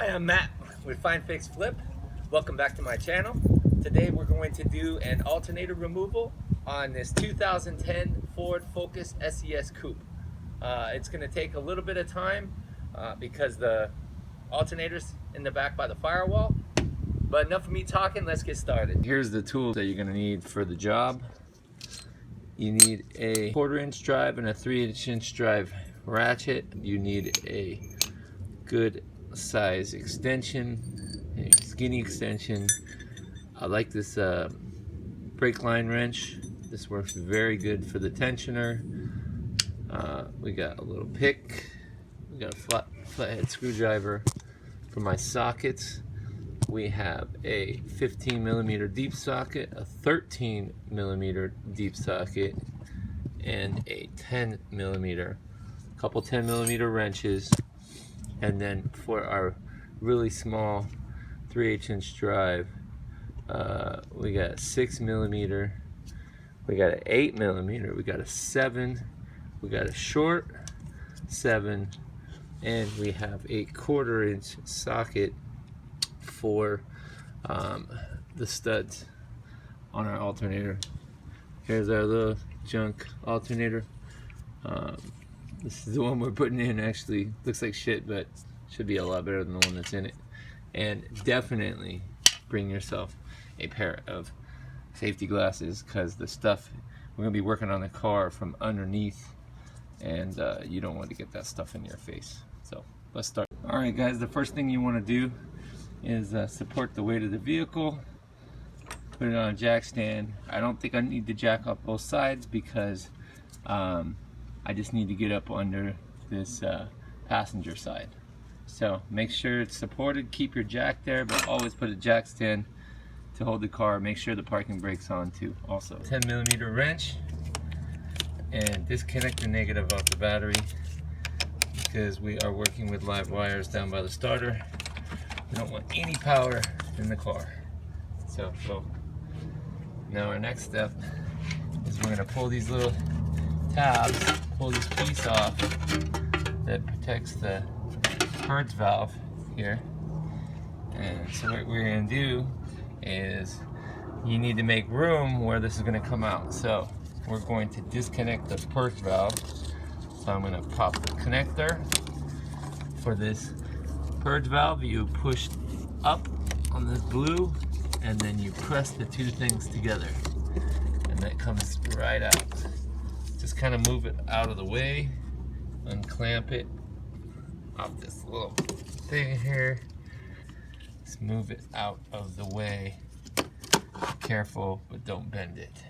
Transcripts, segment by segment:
Hi, I'm Matt with Find Fix Flip. Welcome back to my channel. Today we're going to do an alternator removal on this 2010 Ford Focus SES Coupe. It's going to take a little bit of time because the alternator's in the back by the firewall. But enough of me talking, let's get started. Here's the tools that you're going to need for the job. You need a 1/4 inch drive and a 3/8 inch drive ratchet. You need a good size extension, a skinny extension. I like this brake line wrench. This works very good for the tensioner. We got a little pick. We got a flathead screwdriver for my sockets. We have a 15mm deep socket, a 13mm deep socket, and a 10mm, couple 10mm wrenches. And then for our really small 3/8 inch drive, we got a 6mm, we got an 8mm, we got a 7, we got a short 7, and we have a 1/4 inch socket for the studs on our alternator. Here's our little junk alternator. This is the one we're putting in. Actually looks like shit, but should be a lot better than the one that's in it. And definitely bring yourself a pair of safety glasses, because the stuff we're gonna be working on the car from underneath, and you don't want to get that stuff in your face. So let's start. All right, guys, the first thing you want to do is support the weight of the vehicle. Put it on a jack stand. I don't think I need to jack up both sides because I just need to get up under this passenger side. So make sure it's supported, keep your jack there, but always put a jack stand to hold the car. Make sure the parking brake's on too also. 10mm wrench, and disconnect the negative off the battery because we are working with live wires down by the starter. We don't want any power in the car. So now our next step is we're gonna pull these little tabs, pull this piece off that protects the purge valve here. And so what we're going to do is you need to make room where this is going to come out. So we're going to disconnect the purge valve. So I'm going to pop the connector for this purge valve. You push up on this blue and then you press the two things together and that comes right out. Just kind of move it out of the way, unclamp it off this little thing here. Just move it out of the way. Be careful, but don't bend it.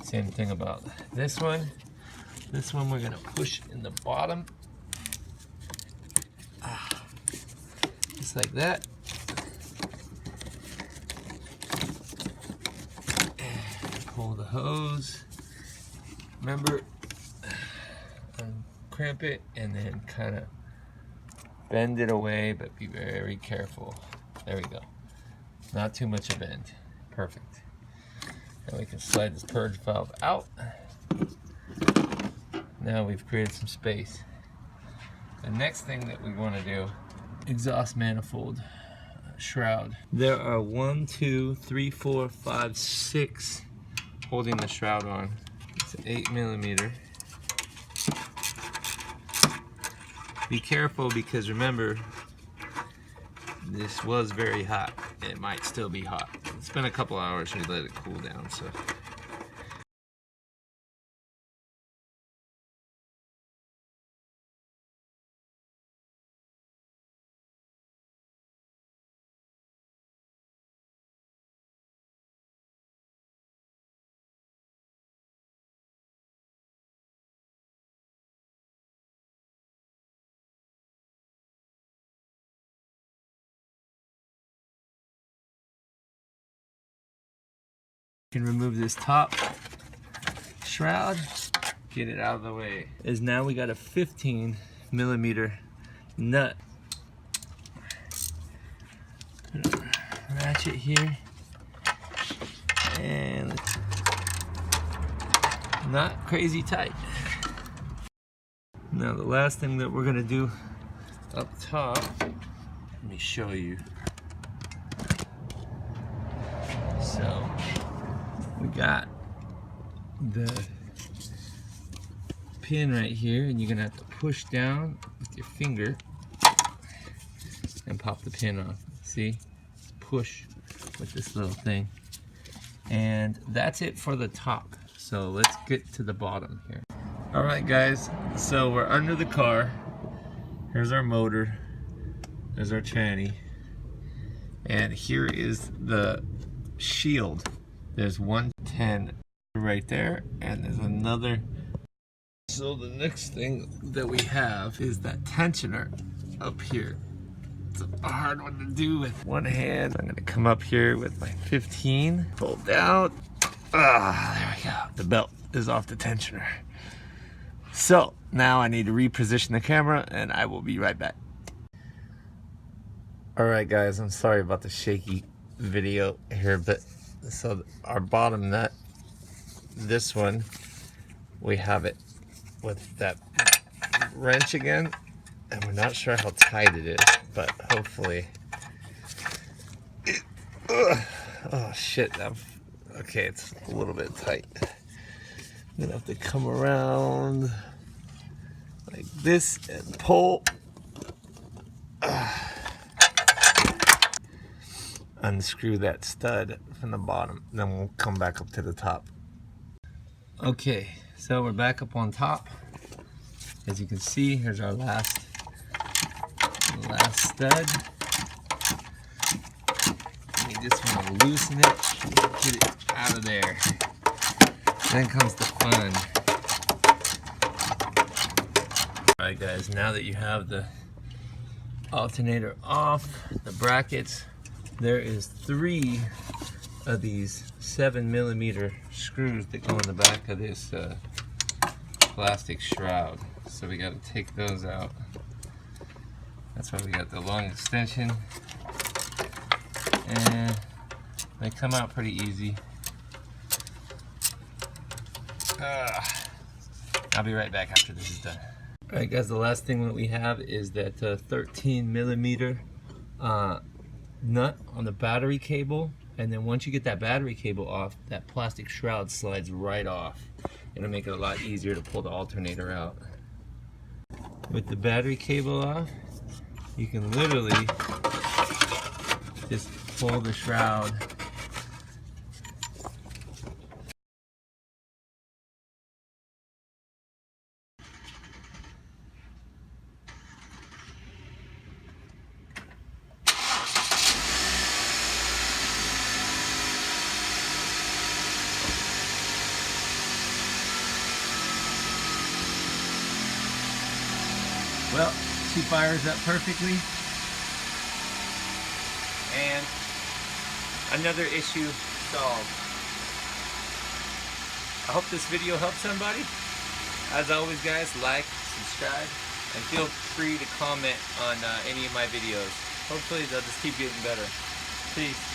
Same thing about this one. This one we're gonna push in the bottom. Just like that. And pull the hose. Remember, cramp it and then kind of bend it away, but be very careful. There we go. Not too much a bend. Perfect. Now we can slide this purge valve out. Now we've created some space. The next thing that we want to do, exhaust manifold shroud. There are 1, 2, 3, 4, 5, 6 holding the shroud on. 8mm. Be careful because remember, this was very hot. It might still be hot. It's been a couple hours. We let it cool down. So you can remove this top shroud, get it out of the way. Is now we got a 15mm nut. Put a ratchet here, and not crazy tight. Now the last thing that we're gonna do up top Let me show you. So we got the pin right here, and you're gonna have to push down with your finger and pop the pin off. See? Push with this little thing. And that's it for the top. So let's get to the bottom here. Alright guys, so we're under the car. Here's our motor. There's our tranny. And here is the shield. There's 110 right there, and there's another. So the next thing that we have is that tensioner up here. It's a hard one to do with one hand. I'm gonna come up here with my 15, pull down. There we go. The belt is off the tensioner. So now I need to reposition the camera, and I will be right back. Alright guys, I'm sorry about the shaky video here, but so our bottom nut, this one, we have it with that wrench again, and we're not sure how tight it is, but hopefully oh shit, okay, it's a little bit tight. I'm gonna have to come around like this and pull. Unscrew that stud from the bottom, then we'll come back up to the top. Okay, so we're back up on top. As you can see, here's our last stud. We just want to loosen it, get it out of there. Then comes the fun. Alright guys, now that you have the alternator off, the brackets, there is 3 of these 7mm screws that go in the back of this plastic shroud. So we got to take those out. That's why we got the long extension. And they come out pretty easy. I'll be right back after this is done. Alright guys, the last thing that we have is that 13mm nut on the battery cable, and then once you get that battery cable off, that plastic shroud slides right off. It'll make it a lot easier to pull the alternator out. With the battery cable off, you can literally just pull the shroud. Well, she fires up perfectly. And another issue solved. I hope this video helped somebody. As always guys, like, subscribe, and feel free to comment on any of my videos. Hopefully they'll just keep getting better. Peace.